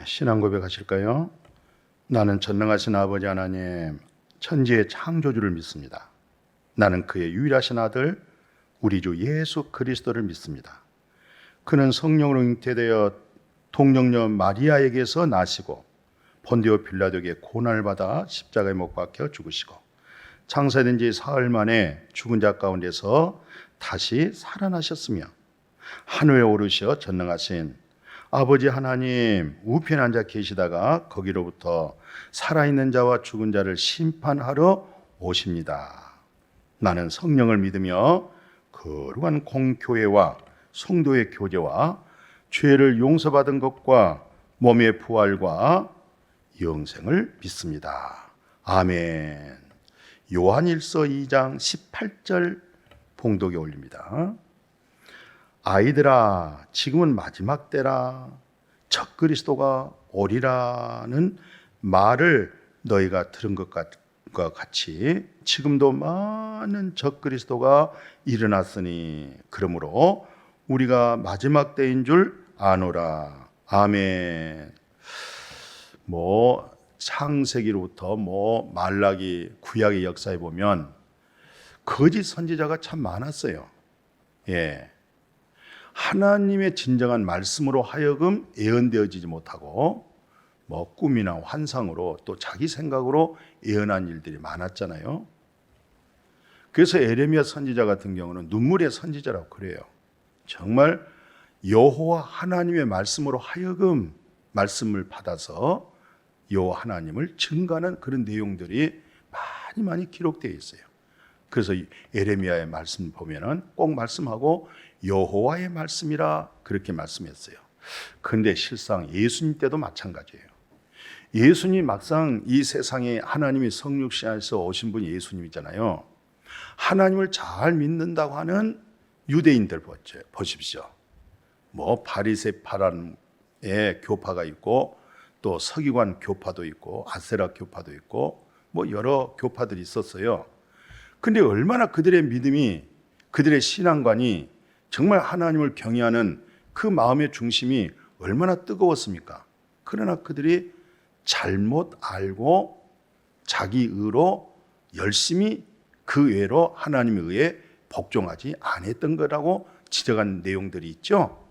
신앙 고백하실까요? 나는 전능하신 아버지 하나님, 천지의 창조주를 믿습니다. 나는 그의 유일하신 아들, 우리 주 예수 그리스도를 믿습니다. 그는 성령으로 잉태되어 동정녀 마리아에게서 나시고 본디오 빌라도에게 고난을 받아 십자가에 못 박혀 죽으시고 장사된 지 사흘 만에 죽은 자 가운데서 다시 살아나셨으며 하늘에 오르셔 전능하신 아버지 하나님 우편에 앉아 계시다가 거기로부터 살아있는 자와 죽은 자를 심판하러 오십니다. 나는 성령을 믿으며 거룩한 공교회와 성도의 교제와 죄를 용서받은 것과 몸의 부활과 영생을 믿습니다. 아멘. 요한일서 2장 18절 봉독에 올립니다. 아이들아, 지금은 마지막 때라. 적그리스도가 오리라는 말을 너희가 들은 것과 같이 지금도 많은 적그리스도가 일어났으니 그러므로 우리가 마지막 때인 줄 아노라. 아멘. 창세기로부터 말라기 구약의 역사에 보면 거짓 선지자가 참 많았어요. 예. 하나님의 진정한 말씀으로 하여금 예언되어지지 못하고 꿈이나 환상으로 또 자기 생각으로 예언한 일들이 많았잖아요. 그래서 에레미야 선지자 같은 경우는 눈물의 선지자라고 그래요. 정말 여호와 하나님의 말씀으로 하여금 말씀을 받아서 여호와 하나님을 증거하는 그런 내용들이 많이 기록되어 있어요. 그래서 에레미야의 말씀 보면은 꼭 말씀하고 여호와의 말씀이라 그렇게 말씀했어요. 그런데 실상 예수님 때도 마찬가지예요. 예수님 막상 이 세상에 하나님이 성육신 안에서 오신 분이 예수님이잖아요. 하나님을 잘 믿는다고 하는 유대인들 보십시오. 바리새파라는 교파가 있고 또 서기관 교파도 있고 아세라 교파도 있고 여러 교파들이 있었어요. 근데 얼마나 그들의 믿음이, 그들의 신앙관이 정말 하나님을 경외하는 그 마음의 중심이 얼마나 뜨거웠습니까? 그러나 그들이 잘못 알고 자기 의로 열심히 그 외로 하나님에 의해 복종하지 않았던 거라고 지적한 내용들이 있죠.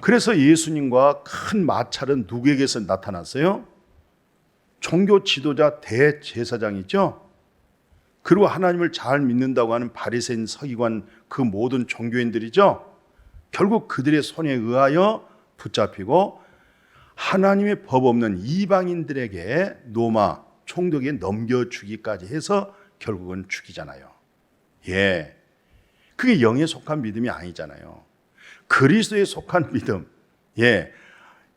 그래서 예수님과 큰 마찰은 누구에게서 나타났어요? 종교 지도자 대제사장이죠. 그리고 하나님을 잘 믿는다고 하는 바리새인 서기관 그 모든 종교인들이죠. 결국 그들의 손에 의하여 붙잡히고 하나님의 법 없는 이방인들에게 로마 총독에 넘겨주기까지 해서 결국은 죽이잖아요. 예, 그게 영에 속한 믿음이 아니잖아요. 그리스도에 속한 믿음. 예,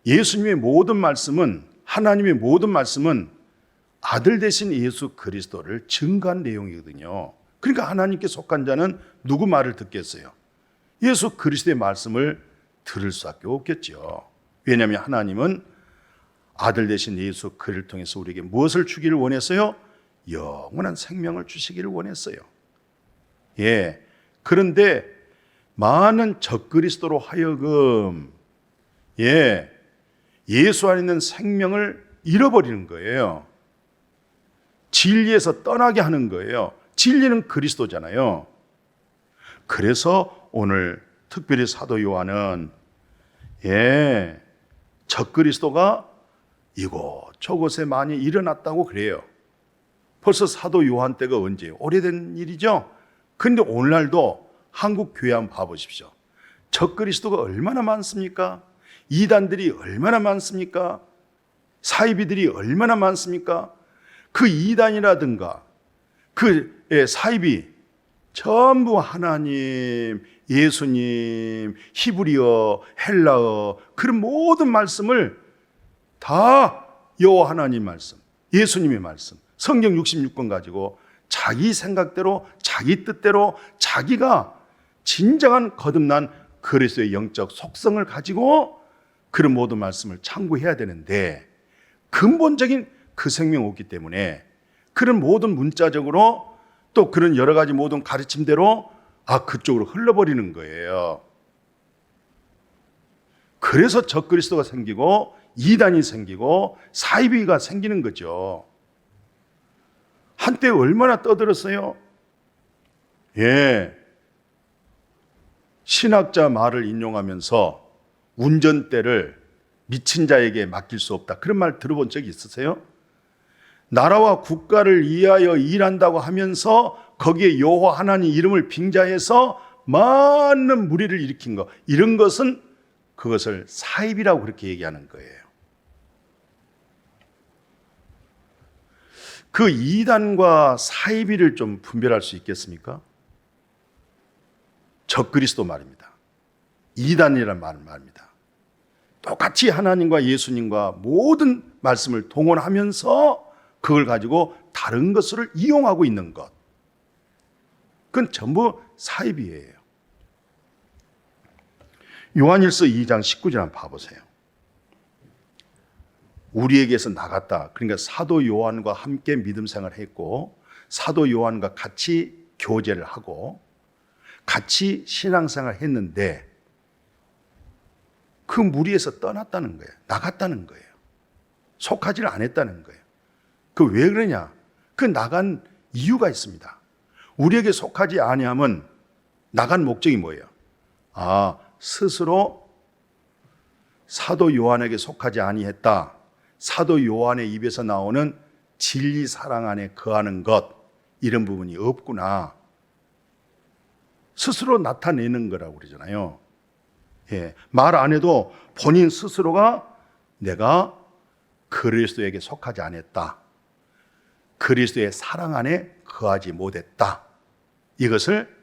예수님의 모든 말씀은, 하나님의 모든 말씀은 아들 되신 예수 그리스도를 증거한 내용이거든요. 그러니까 하나님께 속한 자는 누구 말을 듣겠어요? 예수 그리스도의 말씀을 들을 수밖에 없겠죠. 왜냐하면 하나님은 아들 되신 예수 그리스도를 통해서 우리에게 무엇을 주기를 원했어요? 영원한 생명을 주시기를 원했어요. 예. 그런데 많은 적그리스도로 하여금 예수 안에 있는 생명을 잃어버리는 거예요. 진리에서 떠나게 하는 거예요. 진리는 그리스도잖아요. 그래서 오늘 특별히 사도 요한은 적그리스도가 이곳저곳에 많이 일어났다고 그래요. 벌써 사도 요한 때가 언제예요? 오래된 일이죠. 그런데 오늘날도 한국 교회 한번 봐보십시오. 적그리스도가 얼마나 많습니까? 이단들이 얼마나 많습니까? 사이비들이 얼마나 많습니까? 그 이단이라든가 그 사이비 전부 하나님, 예수님, 히브리어, 헬라어 그런 모든 말씀을 다 여호와 하나님 말씀, 예수님의 말씀, 성경 66권 가지고 자기 생각대로 자기 뜻대로 자기가 진정한 거듭난 그리스도의 영적 속성을 가지고 그런 모든 말씀을 참고해야 되는데 근본적인 그 생명이 없기 때문에 그런 모든 문자적으로 또 그런 여러 가지 모든 가르침대로 그쪽으로 흘러버리는 거예요. 그래서 적그리스도가 생기고 이단이 생기고 사이비가 생기는 거죠. 한때 얼마나 떠들었어요? 예. 신학자 말을 인용하면서 운전대를 미친 자에게 맡길 수 없다. 그런 말 들어본 적이 있으세요? 나라와 국가를 위하여 일한다고 하면서 거기에 여호와 하나님 이름을 빙자해서 많은 무리를 일으킨 것, 이런 것은 그것을 사입이라고 그렇게 얘기하는 거예요. 그 이단과 사이비를 좀 분별할 수 있겠습니까? 적그리스도 말입니다. 이단이라는 말입니다. 똑같이 하나님과 예수님과 모든 말씀을 동원하면서 그걸 가지고 다른 것을 이용하고 있는 것, 그건 전부 사입이에요. 요한일서 2장 19절 한번 봐보세요. 우리에게서 나갔다. 그러니까 사도 요한과 함께 믿음 생활을 했고 사도 요한과 같이 교제를 하고 같이 신앙생활을 했는데 그 무리에서 떠났다는 거예요. 나갔다는 거예요. 속하지를 않았다는 거예요. 그 왜 그러냐? 그 나간 이유가 있습니다. 우리에게 속하지 아니하면 나간 목적이 뭐예요? 스스로 사도 요한에게 속하지 아니했다. 사도 요한의 입에서 나오는 진리 사랑 안에 거하는 것, 이런 부분이 없구나. 스스로 나타내는 거라고 그러잖아요. 예, 말 안 해도 본인 스스로가 내가 그리스도에게 속하지 않았다. 그리스도의 사랑 안에 거하지 못했다. 이것을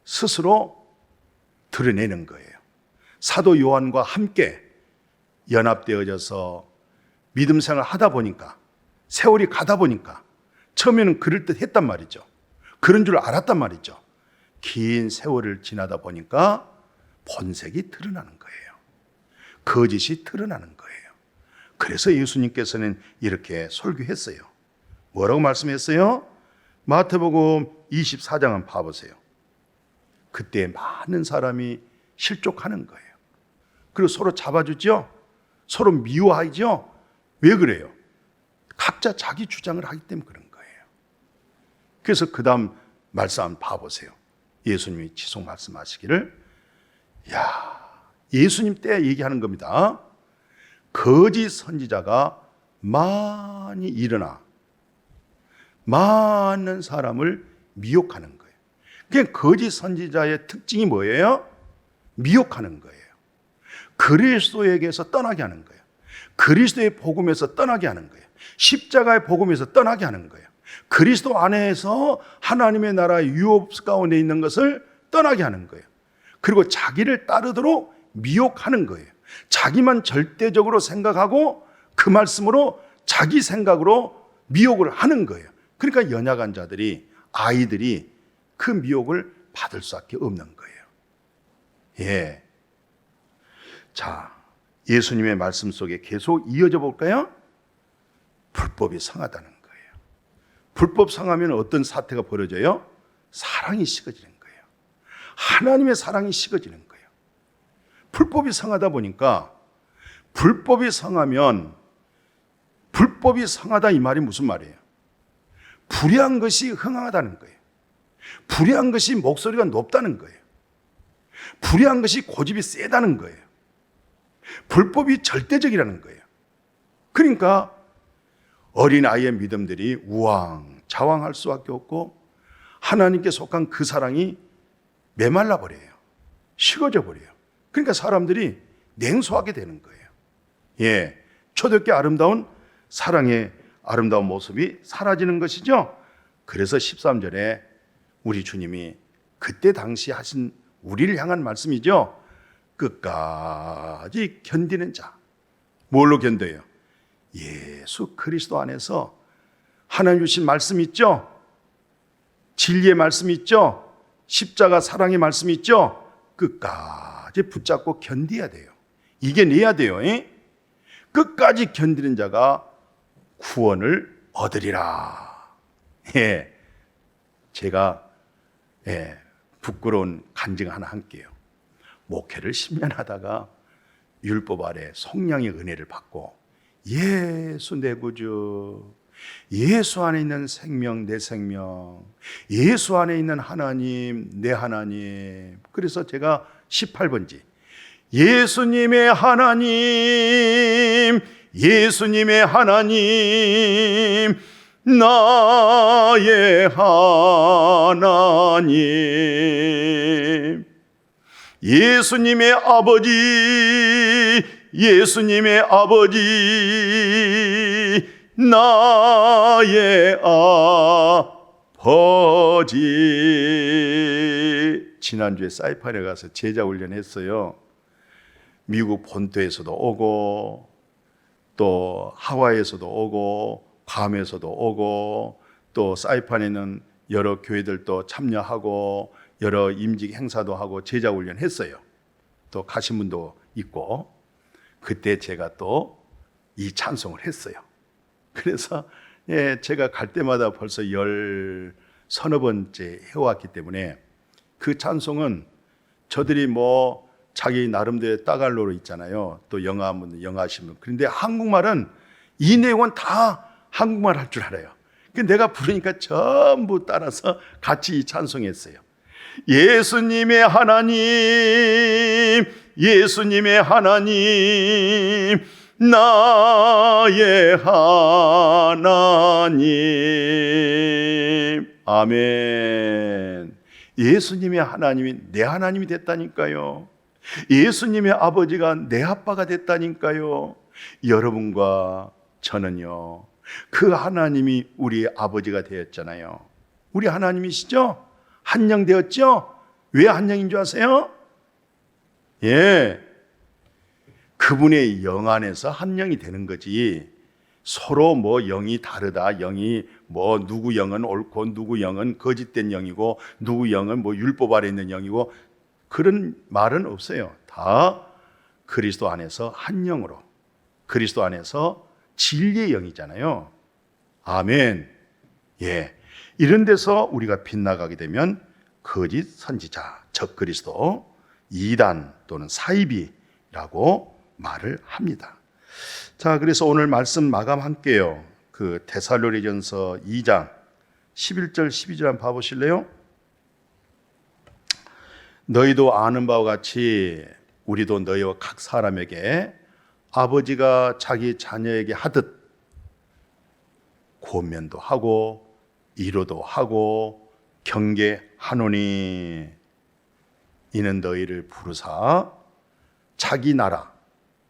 스스로 드러내는 거예요. 사도 요한과 함께 연합되어져서 믿음 생활을 하다 보니까, 세월이 가다 보니까 처음에는 그럴듯했단 말이죠. 그런 줄 알았단 말이죠. 긴 세월을 지나다 보니까 본색이 드러나는 거예요. 거짓이 드러나는 거예요. 그래서 예수님께서는 이렇게 설교했어요. 뭐라고 말씀했어요? 마태복음 24장 한번 봐보세요. 그때 많은 사람이 실족하는 거예요. 그리고 서로 잡아주죠? 서로 미워하죠? 왜 그래요? 각자 자기 주장을 하기 때문에 그런 거예요. 그래서 그 다음 말씀 한번 봐보세요. 예수님이 지속 말씀하시기를, 예수님 때 얘기하는 겁니다. 거짓 선지자가 많이 일어나 많은 사람을 미혹하는 거예요. 그냥 거짓 선지자의 특징이 뭐예요? 미혹하는 거예요. 그리스도에게서 떠나게 하는 거예요. 그리스도의 복음에서 떠나게 하는 거예요. 십자가의 복음에서 떠나게 하는 거예요. 그리스도 안에서 하나님의 나라의 유업 가운데 있는 것을 떠나게 하는 거예요. 그리고 자기를 따르도록 미혹하는 거예요. 자기만 절대적으로 생각하고 그 말씀으로 자기 생각으로 미혹을 하는 거예요. 그러니까 연약한 자들이, 아이들이 그 미혹을 받을 수밖에 없는 거예요. 예. 자, 예수님의 말씀 속에 계속 이어져 볼까요? 불법이 성하다는 거예요. 불법 성하면 어떤 사태가 벌어져요? 사랑이 식어지는 거예요. 하나님의 사랑이 식어지는 거예요. 불법이 성하다 보니까, 불법이 성하면, 불법이 성하다 이 말이 무슨 말이에요? 불의한 것이 흥황하다는 거예요. 불의한 것이 목소리가 높다는 거예요. 불의한 것이 고집이 세다는 거예요. 불법이 절대적이라는 거예요. 그러니까 어린아이의 믿음들이 우왕좌왕할 수밖에 없고 하나님께 속한 그 사랑이 메말라 버려요. 식어져 버려요. 그러니까 사람들이 냉소하게 되는 거예요. 예, 초대교회 아름다운 사랑의 아름다운 모습이 사라지는 것이죠. 그래서 13절에 우리 주님이 그때 당시 하신 우리를 향한 말씀이죠. 끝까지 견디는 자. 뭘로 견뎌요? 예수 그리스도 안에서 하나님 주신 말씀 있죠? 진리의 말씀 있죠? 십자가 사랑의 말씀 있죠? 끝까지 붙잡고 견뎌야 돼요. 이겨내야 돼요. 끝까지 견디는 자가 구원을 얻으리라. 예, 제가 부끄러운 간증 하나 할게요. 목회를 10년 하다가 율법 아래 속량의 은혜를 받고 예수 내 구주, 예수 안에 있는 생명 내 생명, 예수 안에 있는 하나님 내 하나님. 그래서 제가 18번지 예수님의 하나님, 예수님의 하나님, 나의 하나님, 예수님의 아버지, 예수님의 아버지, 나의 아버지. 지난주에 사이판에 가서 제자 훈련했어요. 미국 본토에서도 오고 또 하와이에서도 오고 괌에서도 오고 또 사이판에는 여러 교회들도 참여하고 여러 임직 행사도 하고 제자 훈련했어요. 또 가신 분도 있고 그때 제가 또 이 찬송을 했어요. 그래서 제가 갈 때마다 벌써 서너 번째 해왔기 때문에 그 찬송은 저들이 뭐 자기 나름대로의 따갈로로 있잖아요. 또 영어 하시면. 그런데 한국말은 이 내용은 다 한국말 할 줄 알아요. 내가 부르니까 전부 따라서 같이 찬송했어요. 예수님의 하나님, 예수님의 하나님, 나의 하나님. 아멘. 예수님의 하나님이 내 하나님이 됐다니까요. 예수님의 아버지가 내 아빠가 됐다니까요. 여러분과 저는요, 그 하나님이 우리의 아버지가 되었잖아요. 우리 하나님이시죠? 한영 되었죠? 왜 한영인 줄 아세요? 그분의 영 안에서 한영이 되는 거지. 서로 뭐 영이 다르다, 영이 뭐 누구 영은 옳고 누구 영은 거짓된 영이고 누구 영은 뭐 율법 아래 있는 영이고 그런 말은 없어요. 다 그리스도 안에서 한 영으로, 그리스도 안에서 진리의 영이잖아요. 아멘. 이런 데서 우리가 빗나가게 되면 거짓 선지자, 적 그리스도, 이단 또는 사이비라고 말을 합니다. 자, 그래서 오늘 말씀 마감할게요. 그 데살로니가전서 2장 11절 12절 한번 봐보실래요? 너희도 아는 바와 같이 우리도 너희와 각 사람에게 아버지가 자기 자녀에게 하듯 권면도 하고 위로도 하고 경계하노니 이는 너희를 부르사 자기 나라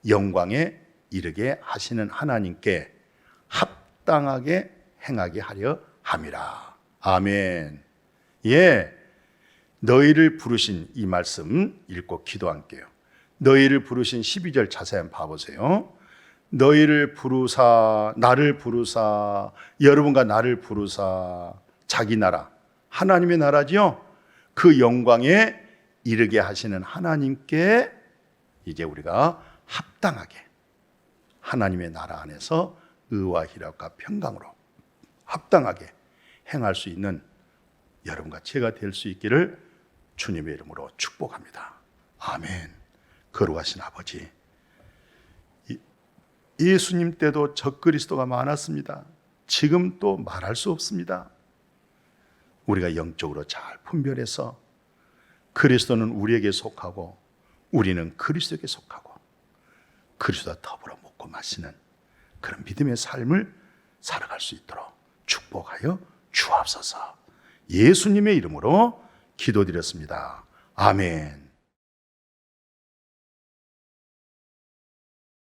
영광에 이르게 하시는 하나님께 합당하게 행하게 하려 함이라. 아멘. 너희를 부르신 이 말씀 읽고 기도할게요. 너희를 부르신 12절 자세히 한번 봐보세요. 너희를 부르사, 나를 부르사, 여러분과 나를 부르사 자기 나라, 하나님의 나라죠. 그 영광에 이르게 하시는 하나님께 이제 우리가 합당하게 하나님의 나라 안에서 의와 희락과 평강으로 합당하게 행할 수 있는 여러분과 제가 될 수 있기를 주님의 이름으로 축복합니다. 아멘. 거룩하신 아버지, 예수님 때도 적그리스도가 많았습니다. 지금 또 말할 수 없습니다. 우리가 영적으로 잘 분별해서 그리스도는 우리에게 속하고 우리는 그리스도에게 속하고 그리스도와 더불어 먹고 마시는 그런 믿음의 삶을 살아갈 수 있도록 축복하여 주옵소서. 예수님의 이름으로 기도드렸습니다. 아멘.